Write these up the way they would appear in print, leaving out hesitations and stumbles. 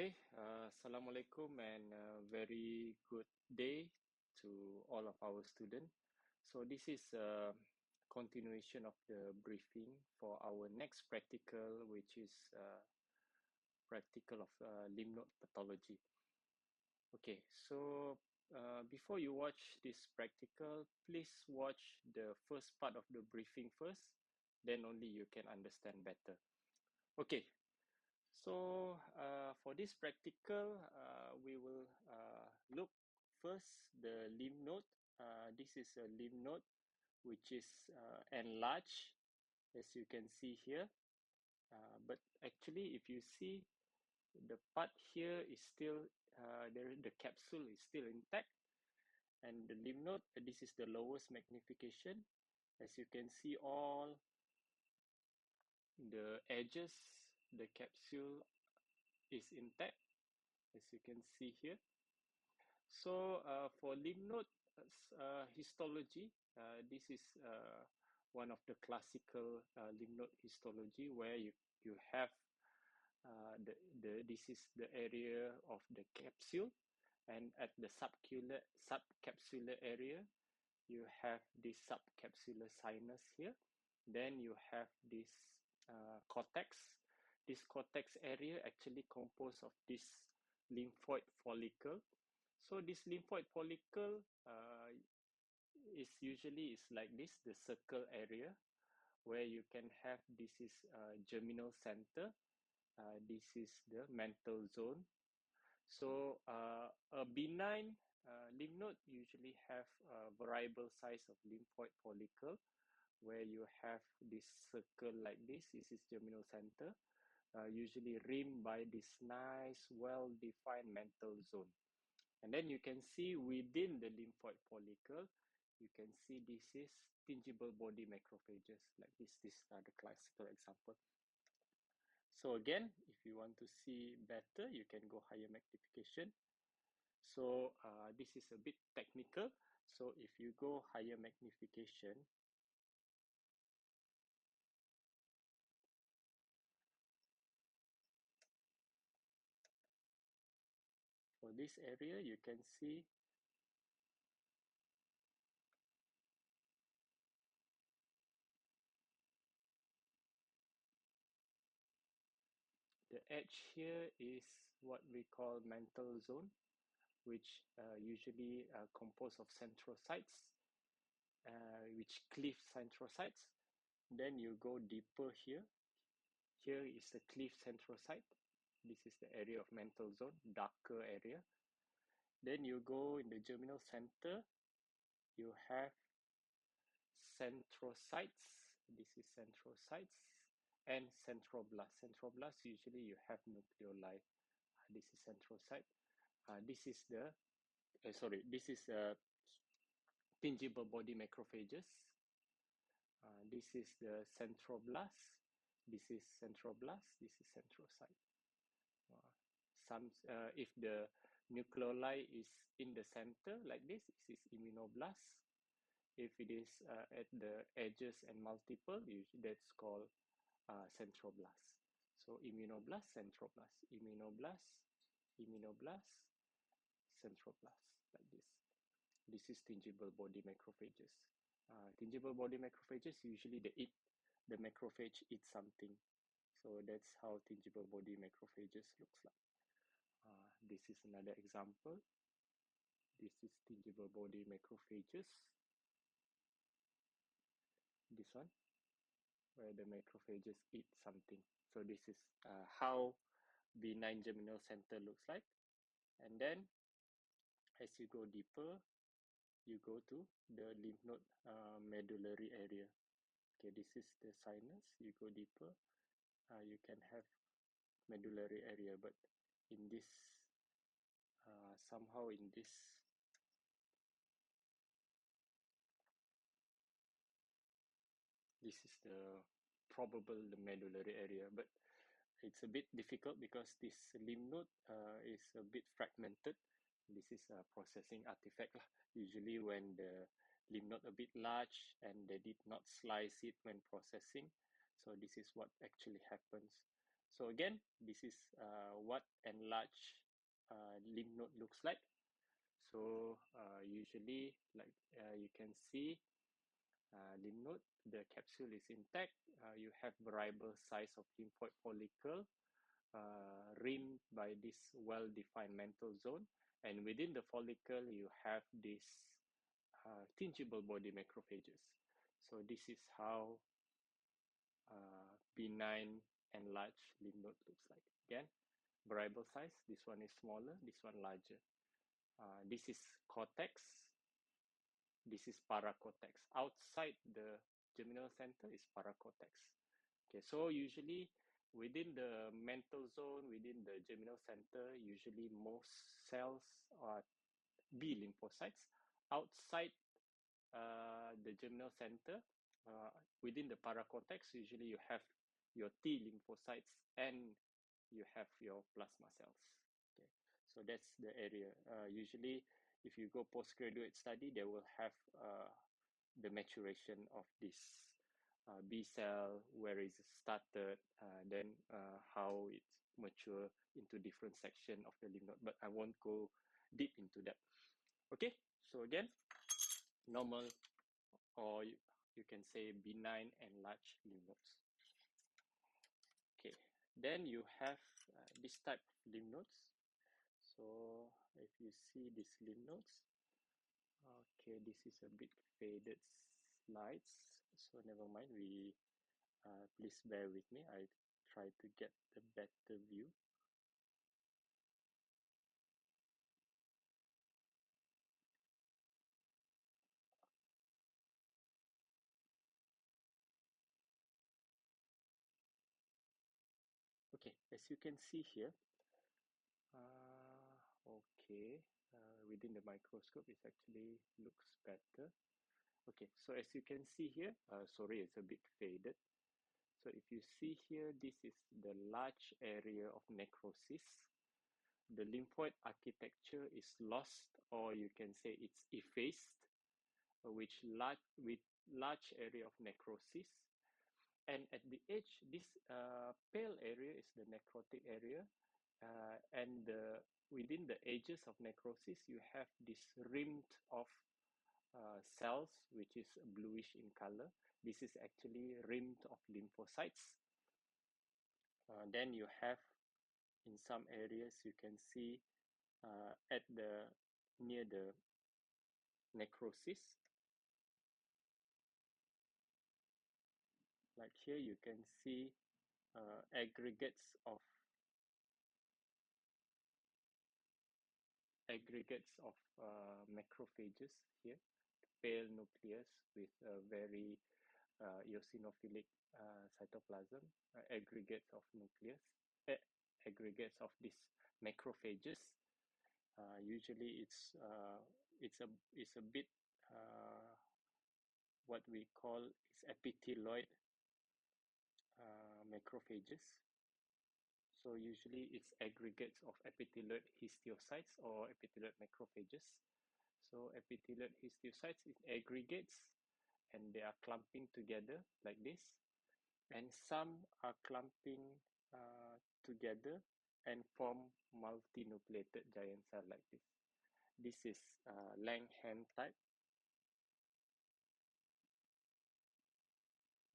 Okay, Assalamualaikum and very good day to all of our students. So this is a continuation of the briefing for our next practical, which is practical of lymph node pathology. Okay, so before you watch this practical, please watch the first part of the briefing first, then only you can understand better. Okay, so for this practical, we will look first the lymph node. This is a lymph node which is enlarged, as you can see here. But actually, if you see, the part here is still the capsule is still intact, and the lymph node. This is the lowest magnification. As you can see, all the edges, the capsule is intact, as you can see here. So for lymph node histology, this is one of the classical lymph node histology where you have this is the area of the capsule, and at the subcapsular area you have this subcapsular sinus here. Then you have this cortex. This cortex area actually composed of this lymphoid follicle. So this lymphoid follicle is usually like this, the circle area, where you can have this is germinal center. This is the mantle zone. So a benign lymph node usually have a variable size of lymphoid follicle, where you have this circle like this. This is germinal center, usually rimmed by this nice, well-defined mantle zone. And then you can see within the lymphoid follicle, you can see this is tingible body macrophages like this. These are the classical example. So again, if you want to see better, you can go higher magnification. So this is a bit technical. So if you go higher magnification, for this area, you can see the edge here is what we call mantle zone, which usually composed of centrocytes, which cleave centrocytes. Then you go deeper here. Here is the cleave centrocyte. This is the area of mantle zone, darker area. Then you go in the germinal center. You have centrocytes. This is centrocytes and centroblasts. Centroblasts usually you have nucleoli. This is centrocyte. This is the this is tingible body macrophages. This is the centroblast. This is centroblast. This is centrocyte. If the nucleoli is in the center like this is immunoblast. If it is at the edges and multiple, that's called centroblast. So immunoblast, centroblast, immunoblast, immunoblast, centroblast, like this. This is tingible body macrophages. Tingible body macrophages, usually the macrophage eats something. So that's how tingible body macrophages looks like. This is another example. This is tingible body macrophages. This one, where the macrophages eat something. So this is how benign germinal center looks like. And then as you go deeper, you go to the lymph node medullary area. Okay, this is the sinus. You go deeper, you can have medullary area, but in this somehow in this is the medullary area, but it's a bit difficult because this lymph node is a bit fragmented. This is a processing artifact. Usually when the lymph node a bit large and they did not slice it when processing. So this is what actually happens. So again, this is what enlarged lymph node looks like. So usually, like you can see, lymph node, the capsule is intact. You have variable size of lymphoid follicle rimmed by this well-defined mantle zone. And within the follicle, you have this tingible body macrophages. So this is how benign enlarged lymph node looks like. Again, variable size. This one is smaller, this one larger. This is cortex. This is paracortex. Outside the germinal center is paracortex. Okay, so usually within the mantle zone, within the germinal center, usually most cells are B lymphocytes. Outside the germinal center, within the paracortex, usually you have your T lymphocytes and you have your plasma cells. Okay, so that's the area. Usually, if you go postgraduate study, they will have the maturation of this B cell, where it started, then how it's mature into different section of the lymph node. But I won't go deep into that. Okay, so again, normal, or you can say benign enlarged lymph nodes. Okay, then you have this type of lymph nodes. So if you see these lymph nodes, okay, this is a bit faded slides, so never mind. We please bear with me. I try to get the better view. Okay, as you can see here, okay, within the microscope, it actually looks better. Okay, so as you can see here, sorry, it's a bit faded. So if you see here, this is the large area of necrosis. The lymphoid architecture is lost, or you can say it's effaced, with large area of necrosis. And at the edge, this pale area is the necrotic area, and within the edges of necrosis, you have this rimmed of cells, which is bluish in color. This is actually rimmed of lymphocytes. Then you have, in some areas, you can see near the necrosis, like here you can see aggregates of macrophages here, pale nucleus with a very eosinophilic cytoplasm, aggregates of nucleus, aggregates of these macrophages. Usually it's a bit what we call is epithelioid macrophages. So usually it's aggregates of epithelioid histiocytes or epithelioid macrophages. So epithelioid histiocytes is aggregates, and they are clumping together like this. And some are clumping together and form multinucleated giant cell like this. This is Langhans type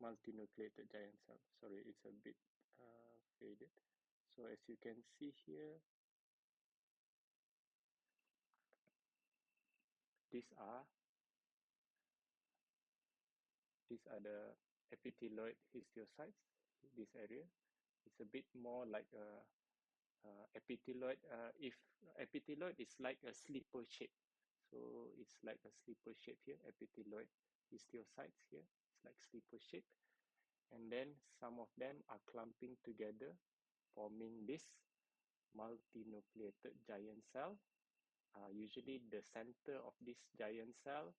multinucleated giant cell. Sorry, it's a bit faded. So as you can see here, these are the epithelioid histiocytes. This area, it's a bit more like a epithelioid. If epithelioid is like a slipper shape, so it's like a slipper shape here. Epithelioid histiocytes here, it's like slipper shape, and then some of them are clumping together, forming this multinucleated giant cell. Usually, the center of this giant cell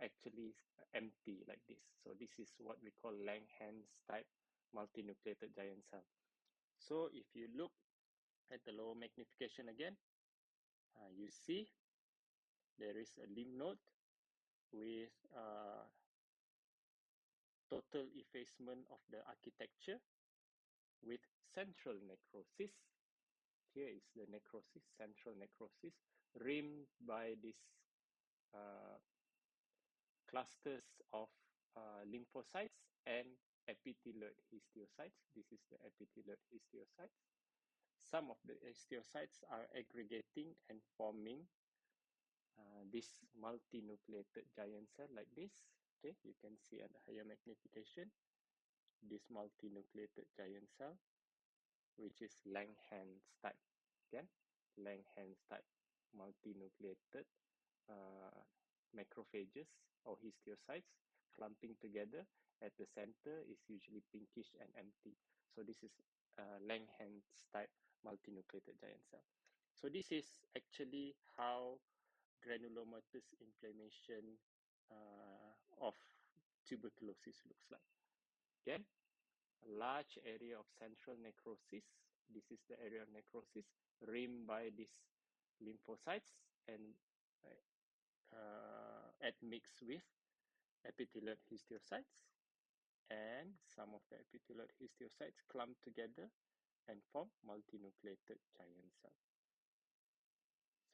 actually empty like this. So this is what we call Langhans type multinucleated giant cell. So if you look at the lower magnification again, you see there is a lymph node with total effacement of the architecture. with central necrosis. Here is the necrosis, central necrosis, rimmed by these clusters of lymphocytes and epithelioid histiocytes. This is the epithelioid histiocytes. Some of the histiocytes are aggregating and forming this multinucleated giant cell like this. Okay, you can see at the higher magnification, this multinucleated giant cell, which is Langhans type. Again, Langhans type multinucleated macrophages or histiocytes clumping together. At the center is usually pinkish and empty. So this is Langhans type multinucleated giant cell. So this is actually how granulomatous inflammation of tuberculosis looks like. Again, a large area of central necrosis. This is the area of necrosis rimmed by these lymphocytes and admixed with epithelioid histiocytes. And some of the epithelioid histiocytes clump together and form multinucleated giant cell.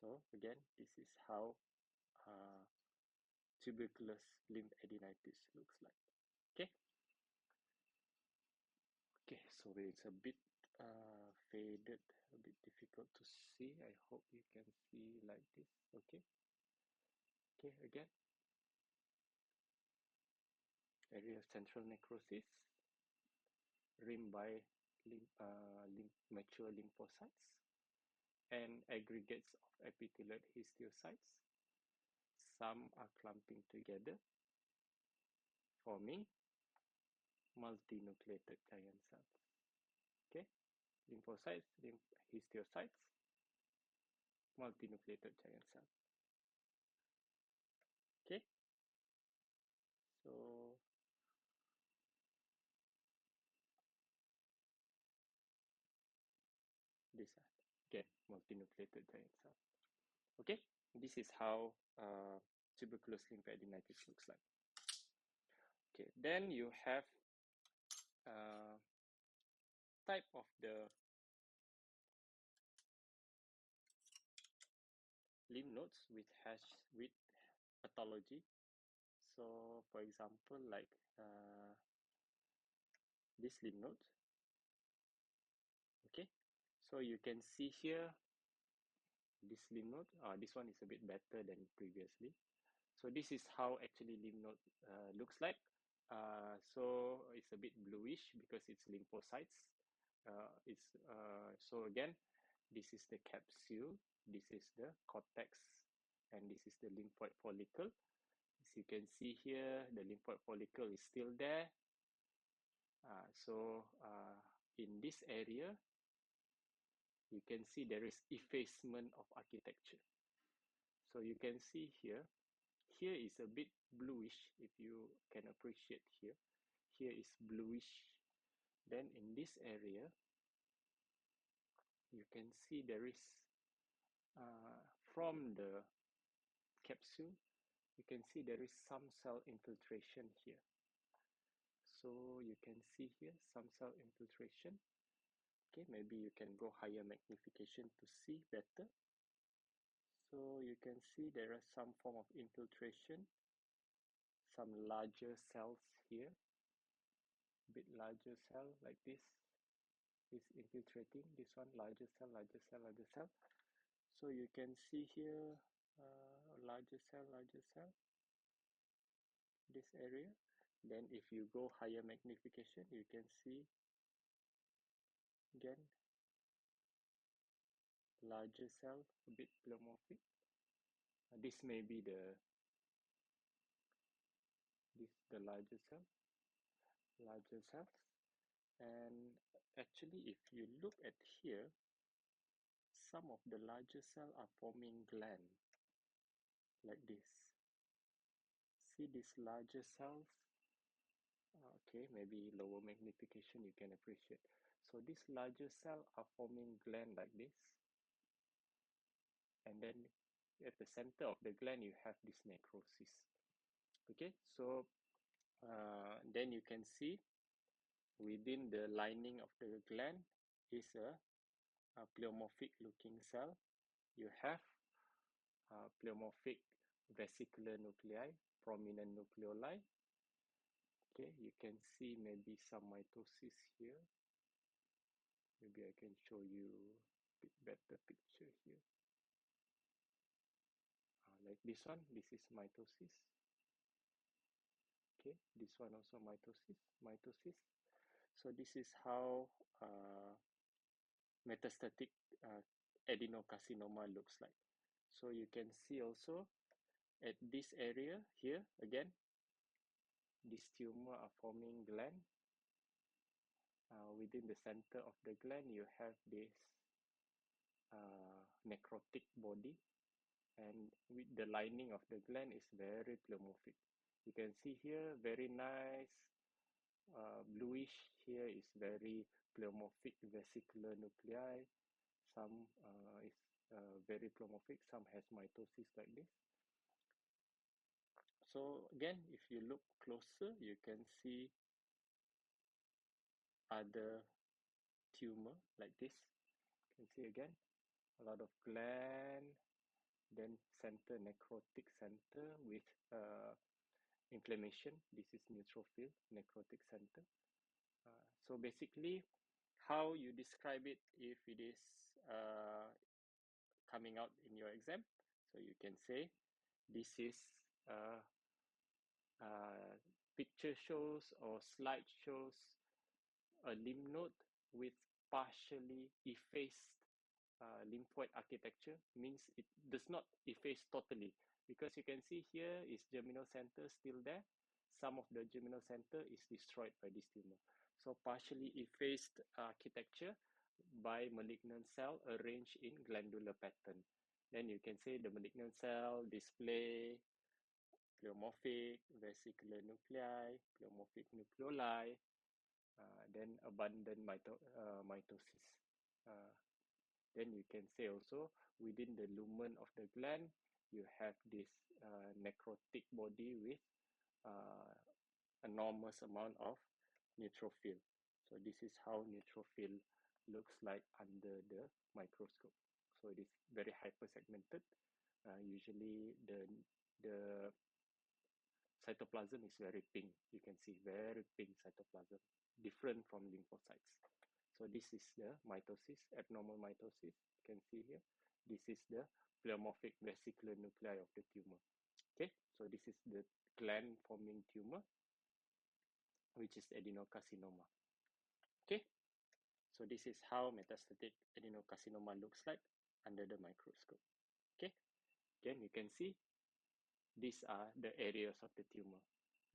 So again, this is how tuberculous lymphadenitis looks like. Okay. Okay, so it's a bit faded, a bit difficult to see. I hope you can see like this. Okay. Okay, again. Area of central necrosis rimmed by mature lymphocytes and aggregates of epithelioid histiocytes. Some are clumping together, forming multinucleated giant cells. Okay, lymphocytes, histiocytes, multinucleated giant cell. Okay, so these are again multinucleated giant cell. Okay, this is how tuberculous lymphadenitis looks like. Okay, then you have type of the lymph nodes with pathology. So, for example, like this lymph node. Okay, so you can see here this lymph node. This one is a bit better than previously. So this is how actually lymph node looks like. So it's a bit bluish because it's lymphocytes. So again, this is the capsule, this is the cortex, and this is the lymphoid follicle. As you can see here, the lymphoid follicle is still there. In this area, you can see there is effacement of architecture. So you can see here is a bit bluish, if you can appreciate here. Here is bluish. Then in this area, you can see there is, from the capsule, you can see there is some cell infiltration here. So you can see here some cell infiltration. Okay, maybe you can go higher magnification to see better. So you can see there is some form of infiltration, some larger cells here, a bit larger cell like this is infiltrating. This one, larger cell, larger cell, larger cell. So you can see here, larger cell, this area. Then if you go higher magnification, you can see again larger cell, a bit pleomorphic. This may be the larger cells. And actually, if you look at here, some of the larger cells are forming gland like this. See these larger cells? Okay, maybe lower magnification you can appreciate. So these larger cells are forming gland like this. And then at the center of the gland, you have this necrosis. Okay, so then you can see within the lining of the gland is a pleomorphic looking cell. You have pleomorphic vesicular nuclei, prominent nucleoli. Okay, you can see maybe some mitosis here. Maybe I can show you a bit better picture here. Like this one, this is mitosis. Okay, this one also mitosis. So this is how metastatic adenocarcinoma looks like. So you can see also at this area here, again, this tumor are forming gland. Within the center of the gland, you have this necrotic body, and with the lining of the gland is very pleomorphic. You can see here, very nice bluish. Here is very pleomorphic vesicular nuclei. Some is very pleomorphic, some has mitosis like this. So again, if you look closer, you can see other tumor like this. You can see again, a lot of gland, then center, necrotic center with inflammation. This is neutrophil, necrotic center. So basically, how you describe it if it is coming out in your exam. So you can say, this is picture shows or slide shows a lymph node with partially effaced lymphoid architecture. Means it does not efface totally, because you can see here is germinal center still there. Some of the germinal center is destroyed by this tumor. So partially effaced architecture by malignant cell arranged in glandular pattern. Then you can say the malignant cell display pleomorphic vesicular nuclei, pleomorphic nucleoli, then abundant mitosis. Then you can say also within the lumen of the gland, you have this necrotic body with enormous amount of neutrophil. So this is how neutrophil looks like under the microscope. So it is very hypersegmented. Usually the cytoplasm is very pink. You can see very pink cytoplasm, different from lymphocytes. So this is the mitosis, abnormal mitosis. You can see here. This is the pleomorphic vesicular nuclei of the tumor. Okay, so this is the gland-forming tumor, which is adenocarcinoma. Okay, so this is how metastatic adenocarcinoma looks like under the microscope. Okay, again, you can see these are the areas of the tumor.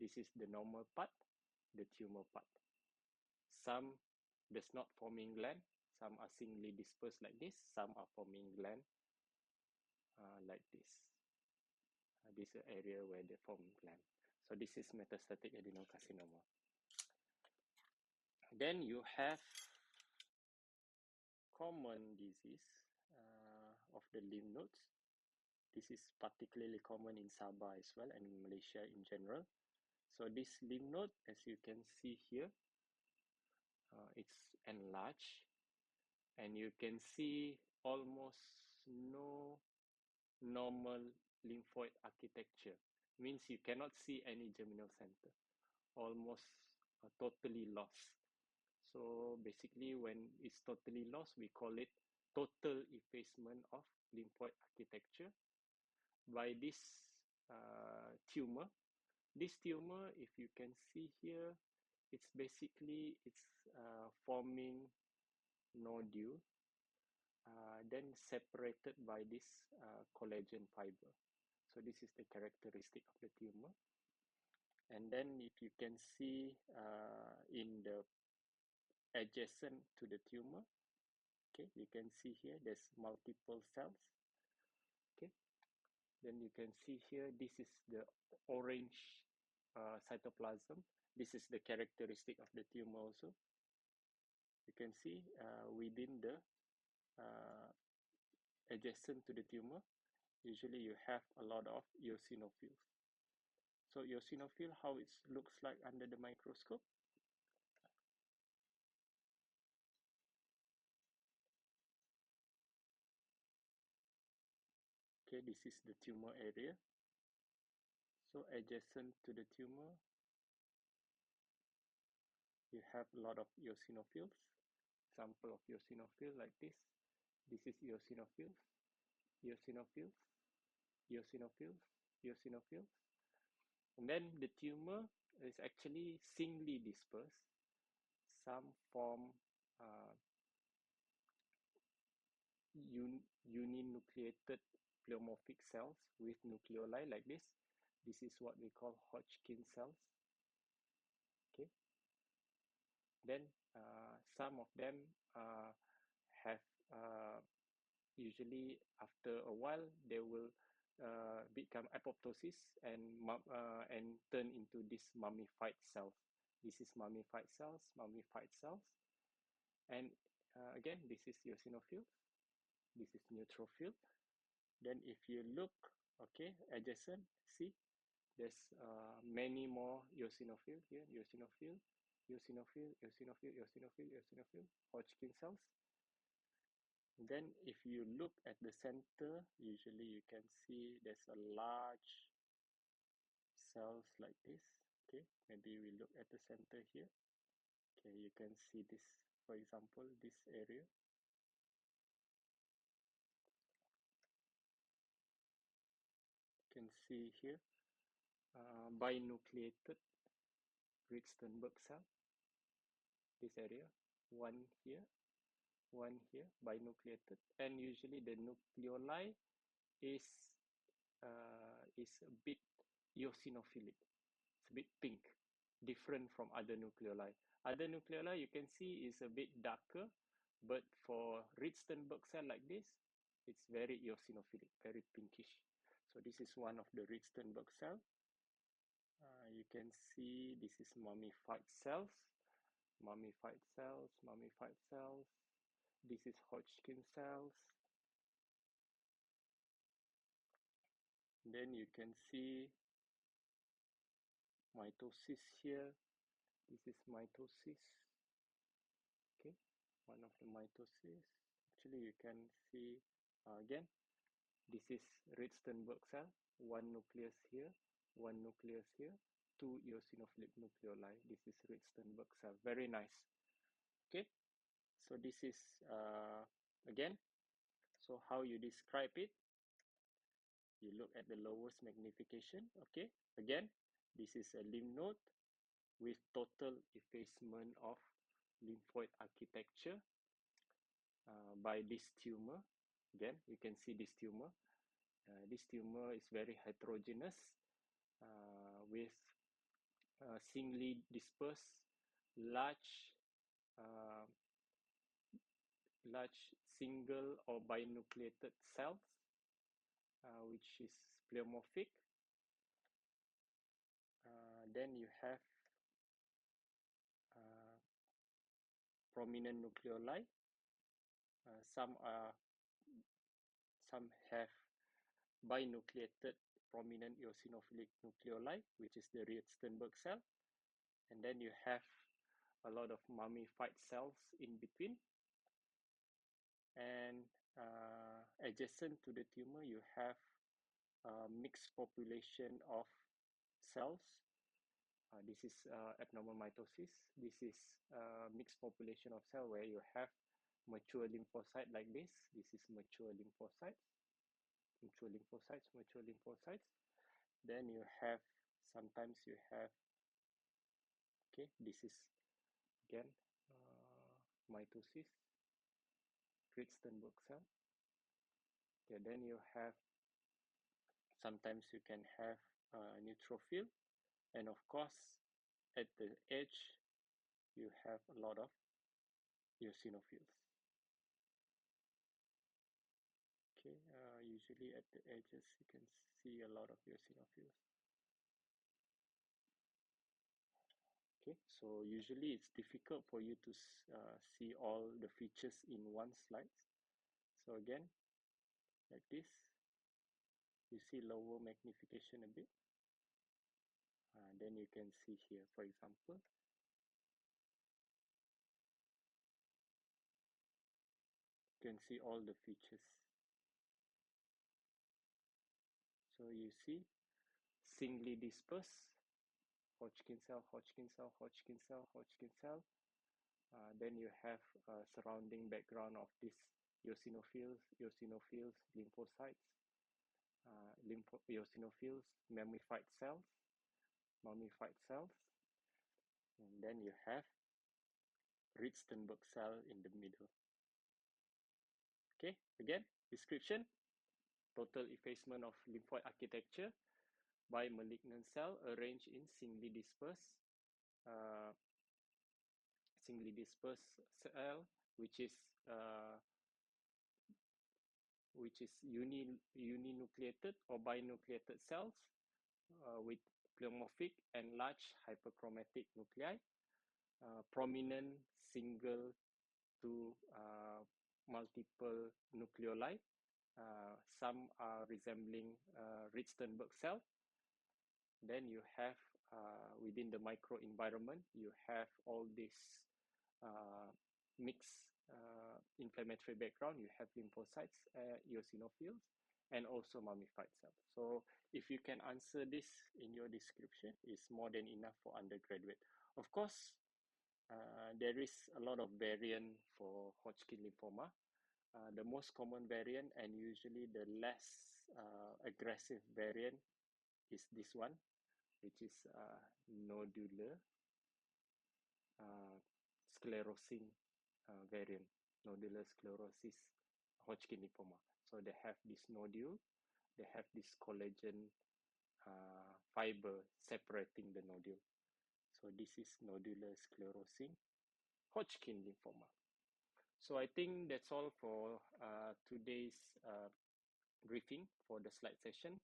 This is the normal part, the tumor part. Some does not forming gland, some are singly dispersed like this, some are forming gland like this. This is an area where they form gland. So this is metastatic adenocarcinoma. Then you have common disease of the lymph nodes. This is particularly common in Sabah as well and in Malaysia in general. So this lymph node, as you can see here, it's enlarged, and you can see almost no normal lymphoid architecture. Means you cannot see any germinal center, almost totally lost. So basically, when it's totally lost, we call it total effacement of lymphoid architecture by this tumor. This tumor, if you can see here, it's basically forming nodule, then separated by this collagen fiber. So this is the characteristic of the tumor. And then if you can see in the adjacent to the tumor, okay, you can see here there's multiple cells. Okay, then you can see here, this is the orange cytoplasm. This is the characteristic of the tumor also. You can see within the adjacent to the tumor, usually you have a lot of eosinophils. So eosinophil, how it looks like under the microscope. Okay, this is the tumor area. So adjacent to the tumor, you have a lot of eosinophils. Example of eosinophil like this. This is eosinophils, eosinophils, eosinophils, eosinophils. And then the tumor is actually singly dispersed. Some form uninucleated pleomorphic cells with nucleoli like this. This is what we call Hodgkin cells. Okay. Then some of them have usually after a while they will become apoptosis and turn into this mummified cells. This is mummified cells, and again this is eosinophil. This is neutrophil. Then if you look, okay, adjacent, see, there's many more eosinophil here, eosinophil, eosinophil, eosinophil, eosinophil, eosinophil, Hodgkin cells. Then if you look at the center, usually you can see there's a large cells like this. Okay, maybe we look at the center here. Okay, you can see this, for example, this area. You can see here binucleated Ritzenberg cell. This area, one here, binucleated, and usually the nucleoli is a bit eosinophilic. It's a bit pink, different from other nucleoli. Other nucleoli you can see is a bit darker, but for Ritzenberg cell like this, it's very eosinophilic, very pinkish. So this is one of the Ritzenberg cell. You can see this is mummified cells, mummified cells, mummified cells. This is Hodgkin cells. Then you can see mitosis here. This is mitosis. Okay, one of the mitosis. Actually, you can see again, this is Ritzenberg cell. One nucleus here, one nucleus here, two eosinophilic nucleoli. This is Ritzenberg cell. Very nice. Okay, so this is again. So how you describe it? You look at the lowest magnification. Okay, again, this is a lymph node with total effacement of lymphoid architecture by this tumor. Again, you can see this tumor. This tumor is very heterogeneous with singly dispersed large uh, single or binucleated cells, which is pleomorphic. Then you have prominent nucleoli. Some have binucleated prominent eosinophilic nucleoli, which is the Ritzenberg cell. And then you have a lot of mummified cells in between. And adjacent to the tumor, you have a mixed population of cells. This is abnormal mitosis. This is a mixed population of cell where you have mature lymphocyte like this. This is mature lymphocytes, mature lymphocytes, mature lymphocytes. Then you have, sometimes you have, okay, this is again mitosis, Ritzenberg cell. Okay, then you have, sometimes you can have neutrophil, and of course, at the edge, you have a lot of eosinophils. Okay, usually at the edges, you can see a lot of eosinophils. Okay, so usually it's difficult for you to see all the features in one slide. So again, like this, you see lower magnification a bit. Then you can see here, for example, you can see all the features. So you see, singly dispersed, Hodgkin cell, Hodgkin cell, Hodgkin cell, Hodgkin cell. Then you have a surrounding background of this eosinophils, lymphocytes, eosinophils, mummified cells, and then you have Ritzenberg cell in the middle. Okay, again, description, total effacement of lymphoid architecture by malignant cell arranged in uh, singly dispersed cell, which is uninucleated or binucleated cells with pleomorphic and large hyperchromatic nuclei, prominent single to multiple nucleoli. Some are resembling Ritzenberg cell. Then you have within the microenvironment, you have all this mixed inflammatory background. You have lymphocytes, eosinophils, and also mummified cells. So if you can answer this in your description, it's more than enough for undergraduate. Of course, there is a lot of variant for Hodgkin lymphoma. The most common variant and usually the less aggressive variant is this one, which is nodular sclerosing variant, nodular sclerosis Hodgkin lymphoma. So they have this nodule, they have this collagen fiber separating the nodule. So this is nodular sclerosing Hodgkin lymphoma. So I think that's all for today's briefing for the slide session.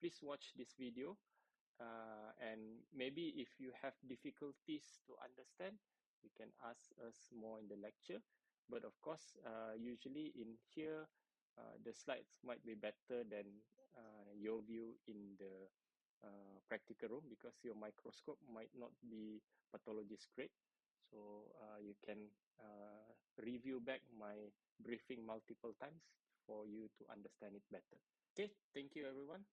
Please watch this video and maybe if you have difficulties to understand, you can ask us more in the lecture. But of course, usually in here, the slides might be better than your view in the practical room because your microscope might not be pathologist grade. So you can review back my briefing multiple times for you to understand it better. Okay, thank you everyone.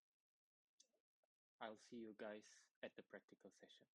I'll see you guys at the practical session.